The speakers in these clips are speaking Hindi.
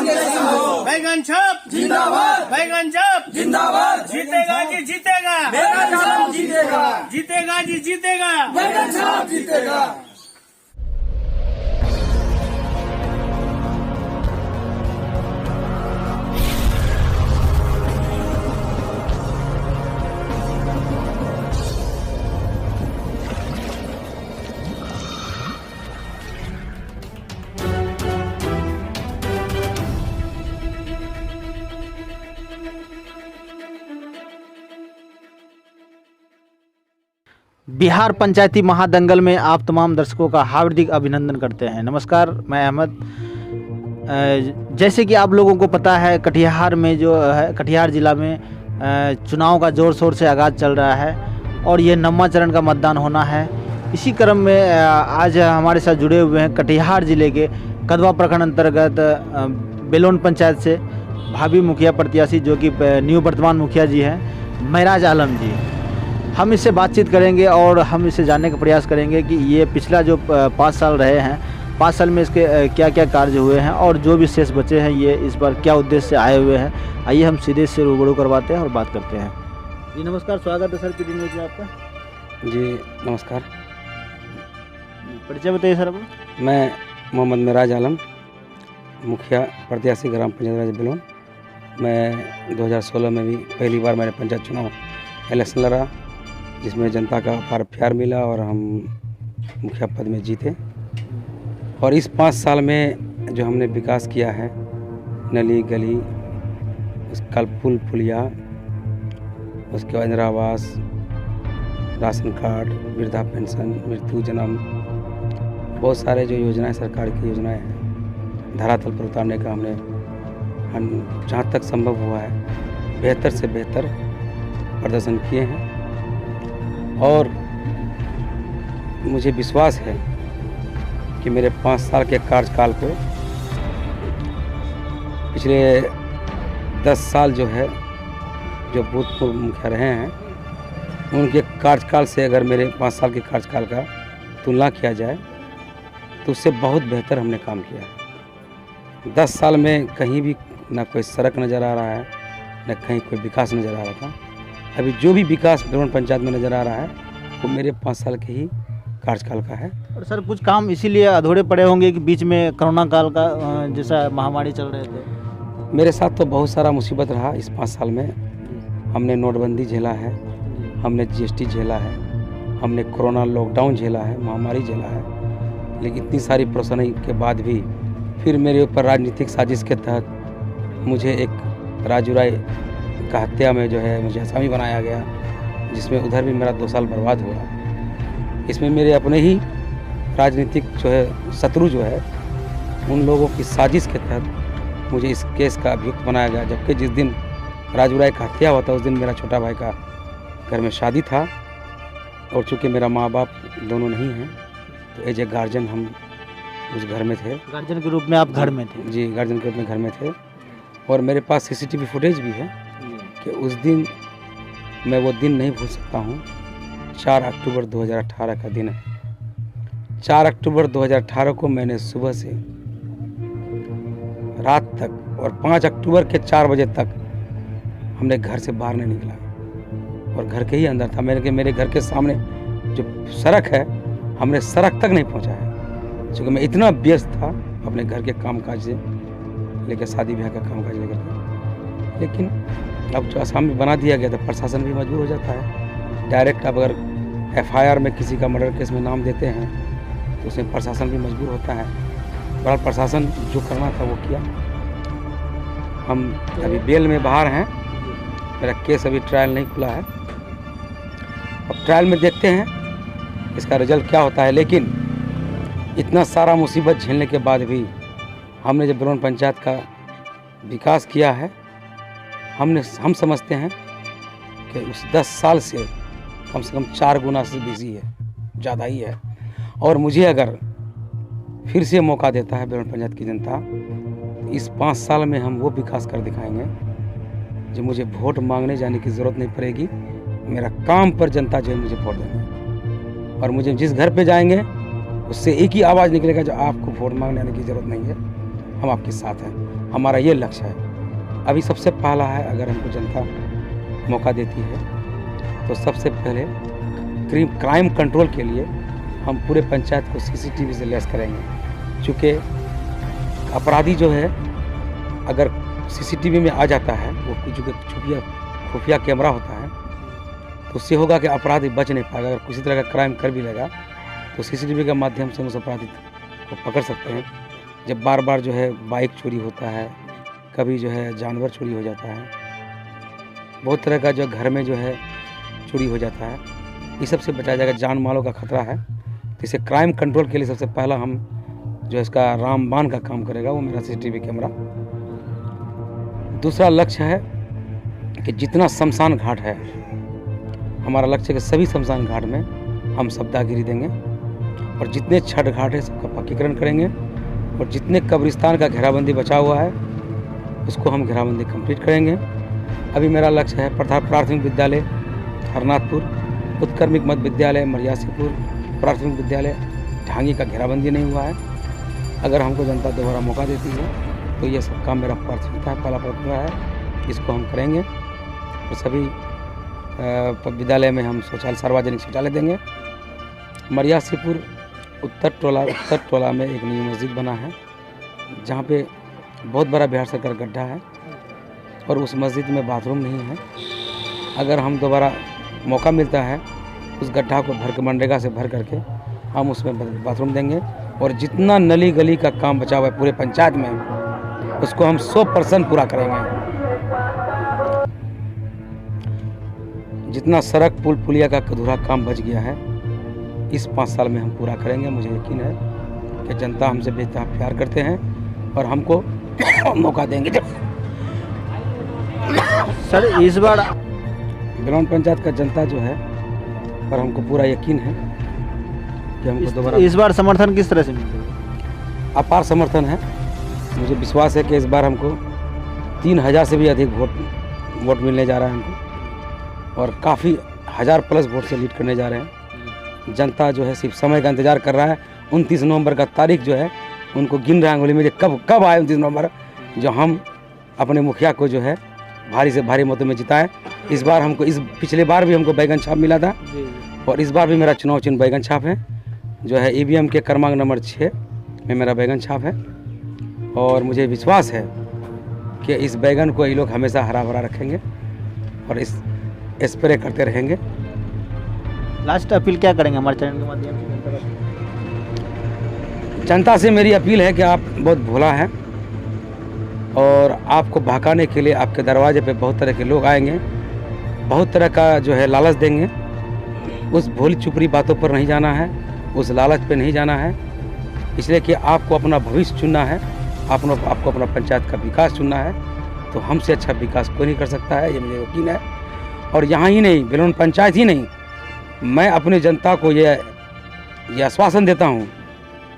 बैगन छाप जिंदाबाद, बैगन छाप जिंदाबाद। जीतेगा जी जीतेगा, बैगन छाप जीतेगा, जीतेगा जी जीतेगा, बैगन छाप जीतेगा। बिहार पंचायती महादंगल में आप तमाम दर्शकों का हार्दिक अभिनंदन करते हैं। नमस्कार, मैं अहमद। जैसे कि आप लोगों को पता है, कटिहार में जो है, कटिहार ज़िला में चुनाव का ज़ोर शोर से आगाज़ चल रहा है और ये 9वां चरण का मतदान होना है। इसी क्रम में आज हमारे साथ जुड़े हुए हैं कटिहार ज़िले के कदवा प्रखंड अंतर्गत बेलोन पंचायत से भावी मुखिया प्रत्याशी जो कि न्यू वर्तमान मुखिया जी हैं, महराज आलम जी। हम इससे बातचीत करेंगे और हम इससे जानने का प्रयास करेंगे कि ये पिछला जो 5 साल रहे हैं, 5 साल में इसके क्या क्या कार्य हुए हैं और जो भी शेष बचे हैं ये इस बार क्या उद्देश्य से आए हुए हैं। आइए हम सीधे से रूबरू करवाते हैं और बात करते हैं। जी नमस्कार, स्वागत है सर पीडी न्यूज़ में आपका। जी नमस्कार। परिचय बताइए सर अपना। मैं मोहम्मद महराज आलम, मुखिया प्रत्याशी ग्राम पंचायत राज बेलोन। मैं 2016 में भी पहली बार मैंने पंचायत चुनाव इलेक्शन लड़ा, जिसमें जनता का अपार प्यार मिला और हम मुखिया पद में जीते। और इस 5 साल में जो हमने विकास किया है, नली गली, उसका पुल पुलिया, उसके बाद इंदिरा आवास, राशन कार्ड, वृद्धा पेंशन, मृत्यु जन्म, बहुत सारे जो योजनाएं सरकार की योजनाएं हैं, धरातल पर उतारने का हम जहाँ तक संभव हुआ है बेहतर से बेहतर प्रदर्शन किए हैं। और मुझे विश्वास है कि मेरे 5 साल के कार्यकाल पे पिछले 10 साल जो है, जो भूतपूर्व मुखिया रहे हैं, उनके कार्यकाल से अगर मेरे 5 साल के कार्यकाल का तुलना किया जाए तो उससे बहुत बेहतर हमने काम किया है। 10 साल में कहीं भी ना कोई सड़क नज़र आ रहा है, न कहीं कोई विकास नज़र आ रहा था। अभी जो भी विकास बेलोन पंचायत में नज़र आ रहा है वो मेरे 5 साल के ही कार्यकाल का है। और सर कुछ काम इसीलिए अधूरे पड़े होंगे कि बीच में कोरोना काल का जैसा महामारी चल रहे थे। मेरे साथ तो बहुत सारा मुसीबत रहा इस 5 साल में। हमने नोटबंदी झेला है, हमने GST झेला है, हमने कोरोना लॉकडाउन झेला है, महामारी झेला है। लेकिन इतनी सारी परेशानी के बाद भी फिर मेरे ऊपर राजनीतिक साजिश के तहत मुझे एक राजू राय का हत्या में जो है मुझे आसामी बनाया गया, जिसमें उधर भी मेरा 2 साल बर्बाद हुआ। इसमें मेरे अपने ही राजनीतिक जो है शत्रु जो है, उन लोगों की साजिश के तहत मुझे इस केस का अभियुक्त बनाया गया। जबकि जिस दिन राजू राय का हत्या हुआ था उस दिन मेरा छोटा भाई का घर में शादी था, और चूँकि मेरा माँ बाप दोनों नहीं हैं तो एज ए गार्जियन हम उस घर में थे। गार्जियन के रूप में आप घर में थे? जी, गार्जियन के रूप में घर में थे। और मेरे पास CCTV फुटेज भी है कि उस दिन मैं वो दिन नहीं भूल सकता हूँ। 4 अक्टूबर 2018 का दिन है। 4 अक्टूबर 2018 को मैंने सुबह से रात तक और 5 अक्टूबर के 4 बजे तक हमने घर से बाहर नहीं निकला और घर के ही अंदर था। मेरे घर के सामने जो सड़क है, हमने सड़क तक नहीं पहुँचा है, क्योंकि मैं इतना व्यस्त था अपने घर के कामकाज से लेकर शादी ब्याह का कामकाज लेकर। लेकिन अब जो आसामी बना दिया गया था, प्रशासन भी मजबूर हो जाता है। डायरेक्ट अब अगर FIR में किसी का मर्डर केस में नाम देते हैं तो उसमें प्रशासन भी मजबूर होता है। बहरहाल प्रशासन जो करना था वो किया। हम अभी बेल में बाहर हैं, मेरा केस अभी ट्रायल नहीं खुला है। अब ट्रायल में देखते हैं इसका रिजल्ट क्या होता है। लेकिन इतना सारा मुसीबत झेलने के बाद भी हमने जब बेलोन पंचायत का विकास किया है, हम समझते हैं कि उस 10 साल से कम 4 गुना से बेसी है, ज़्यादा ही है। और मुझे अगर फिर से मौका देता है बेलोन पंचायत की जनता, तो इस 5 साल में हम वो विकास कर दिखाएंगे जो मुझे वोट मांगने जाने की ज़रूरत नहीं पड़ेगी। मेरा काम पर जनता जो है मुझे वोट देंगे, और मुझे जिस घर पे जाएंगे उससे एक ही आवाज़ निकलेगा, जो आपको वोट मांगने आने की ज़रूरत नहीं है, हम आपके साथ हैं। हमारा ये लक्ष्य है। अभी सबसे पहला है, अगर हमको जनता मौका देती है तो सबसे पहले क्राइम कंट्रोल के लिए हम पूरे पंचायत को सीसीटीवी से लैस करेंगे। चूँकि अपराधी जो है अगर सीसीटीवी में आ जाता है, वो चूँकि खुफिया कैमरा होता है, तो उससे होगा कि अपराधी बच नहीं पाएगा। अगर किसी तरह का क्राइम कर भी लेगा तो सीसीटीवी के माध्यम से हम उस अपराधी को पकड़ सकते हैं। जब बार बार जो है बाइक चोरी होता है, कभी जो है जानवर चोरी हो जाता है, बहुत तरह का जो घर में जो है चोरी हो जाता है, ये सबसे बचाया जाएगा। जान मालों का खतरा है, तो इसे क्राइम कंट्रोल के लिए सबसे पहला हम जो इसका रामबाण का काम करेगा वो मेरा सीसीटीवी कैमरा। दूसरा लक्ष्य है कि जितना शमशान घाट है, हमारा लक्ष्य है कि सभी शमशान घाट में हम सप्ताहगिरी देंगे, और जितने छठ घाट है सबका पक्कीकरण करेंगे, और जितने कब्रिस्तान का घेराबंदी बचा हुआ है उसको हम घेराबंदी कंप्लीट करेंगे। अभी मेरा लक्ष्य है प्राथमिक विद्यालय हरनाथपुर, उत्कर्मिक मध्य विद्यालय मरियासीपुर, प्राथमिक विद्यालय ढांगी का घेराबंदी नहीं हुआ है। अगर हमको जनता दोबारा मौका देती है तो ये सब काम मेरा प्राथमिकता है, पहला प्राथमिकता है, इसको हम करेंगे। और सभी विद्यालय में हम शौचालय, सार्वजनिक शौचालय देंगे। मरियासीपुर उत्तर टोला में एक नई मस्जिद बना है, जहाँ पे बहुत बड़ा बिहार सरकार गड्ढा है, और उस मस्जिद में बाथरूम नहीं है। अगर हम दोबारा मौका मिलता है उस गड्ढा को भर के मनरेगा से भर करके हम उसमें बाथरूम देंगे, और जितना नली गली का काम बचा हुआ है पूरे पंचायत में उसको हम 100% पूरा करेंगे। जितना सड़क पुल पुलिया का अधूरा काम बच गया है इस 5 साल में हम पूरा करेंगे। मुझे यकीन है कि जनता हमसे बेहद प्यार करते हैं और हमको मौका देंगे। सर इस बार बिलौन पंचायत का जनता जो है पर हमको पूरा यकीन है कि हमको दोबारा इस बार समर्थन किस तरह से मिलेगा? अपार समर्थन है। मुझे विश्वास है कि इस बार हमको 3000 से भी अधिक वोट मिलने जा रहा है हमको, और काफ़ी 1000+ वोट से लीड करने जा रहे हैं। जनता जो है सिर्फ समय का इंतज़ार कर रहा है। 29 नवंबर का तारीख जो है उनको गिन रहा है अंगुली में, कब आए 29 नवंबर, जो हम अपने मुखिया को जो है भारी से भारी मतों में जिताएं। इस बार हमको, इस पिछले बार भी हमको बैगन छाप मिला था, और इस बार भी मेरा चुनाव चिन्ह बैगन छाप है, जो है EVM के क्रमांक नंबर 6 में मेरा बैगन छाप है। और मुझे विश्वास है कि इस बैगन को ये लोग हमेशा हरा भरा रखेंगे और इस स्प्रे करते रहेंगे। लास्ट अपील क्या करेंगे हमारे चैनल के माध्यम से? जनता से मेरी अपील है कि आप बहुत भोला हैं, और आपको भड़काने के लिए आपके दरवाजे पे बहुत तरह के लोग आएंगे, बहुत तरह का जो है लालच देंगे। उस भोली चुपड़ी बातों पर नहीं जाना है, उस लालच पे नहीं जाना है, इसलिए कि आपको अपना भविष्य चुनना है, आपको अपना पंचायत का विकास चुनना है। तो हमसे अच्छा विकास कोई नहीं कर सकता है, ये मुझे यकीन है। और यहाँ ही नहीं, बिलौन पंचायत ही नहीं, मैं अपने जनता को ये आश्वासन देता हूँ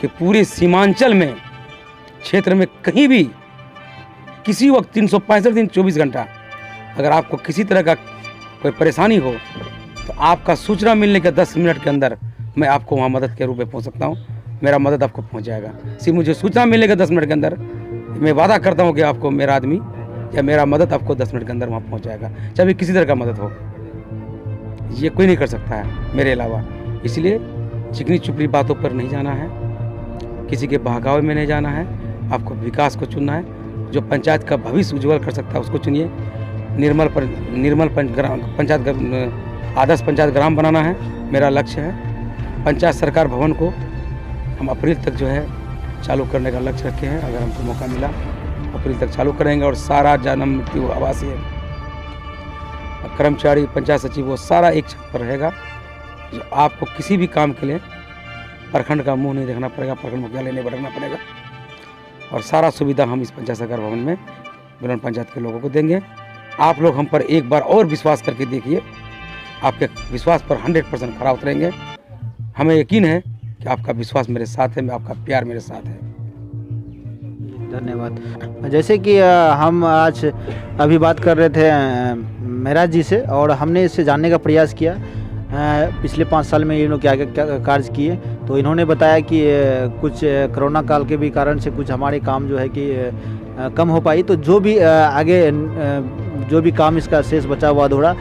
कि पूरे सीमांचल में क्षेत्र में कहीं भी किसी वक्त 365 दिन 24 घंटा अगर आपको किसी तरह का कोई परेशानी हो तो आपका सूचना मिलने के 10 मिनट के अंदर मैं आपको वहाँ मदद के रूप में पहुँच सकता हूँ। मेरा मदद आपको पहुँच जाएगा। सिर्फ मुझे सूचना मिलने के 10 मिनट के अंदर मैं वादा करता हूँ कि आपको मेरा आदमी या मेरा मदद आपको 10 मिनट के अंदर वहाँ पहुँच जाएगा, चाहे किसी तरह का मदद हो। ये कोई नहीं कर सकता है मेरे अलावा। इसलिए चिकनी चुपड़ी बातों पर नहीं जाना है, किसी के बहकावे में नहीं जाना है, आपको विकास को चुनना है। जो पंचायत का भविष्य उज्जवल कर सकता है उसको चुनिए। निर्मल पंचायत आदर्श पंचायत ग्राम बनाना है मेरा लक्ष्य है। पंचायत सरकार भवन को हम अप्रैल तक जो है चालू करने का लक्ष्य रखे हैं। अगर हमको मौका मिला अप्रैल तक चालू करेंगे, और सारा जन्म मृत्यु आवासीय कर्मचारी पंचायत सचिव वो सारा एक छत पर रहेगा। जो आपको किसी भी काम के लिए प्रखंड का मुंह नहीं देखना पड़ेगा, प्रखंड मुख्यालय नहीं भटकना पड़ेगा, और सारा सुविधा हम इस पंचायत सरकार भवन में बिलौन पंचायत के लोगों को देंगे। आप लोग हम पर एक बार और विश्वास करके देखिए, आपके विश्वास पर 100% खरा उतरेंगे। हमें यकीन है कि आपका विश्वास मेरे साथ है, आपका प्यार मेरे साथ है। धन्यवाद। जैसे कि हम आज अभी बात कर रहे थे मेहराज जी से, और हमने इससे जानने का प्रयास किया पिछले 5 साल में ये लोग क्या क्या कार्य किए। तो इन्होंने बताया कि कुछ कोरोना काल के भी कारण से कुछ हमारे काम जो है कि कम हो पाई, तो जो भी आगे जो भी काम इसका शेष बचा हुआ अधूरा,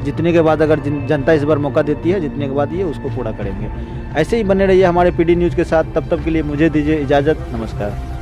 जितने के बाद अगर जनता इस बार मौका देती है, जितने के बाद ये उसको पूरा करेंगे। ऐसे ही बने रहिए हमारे पीडी न्यूज़ के साथ। तब तक के लिए मुझे दीजिए इजाज़त। नमस्कार।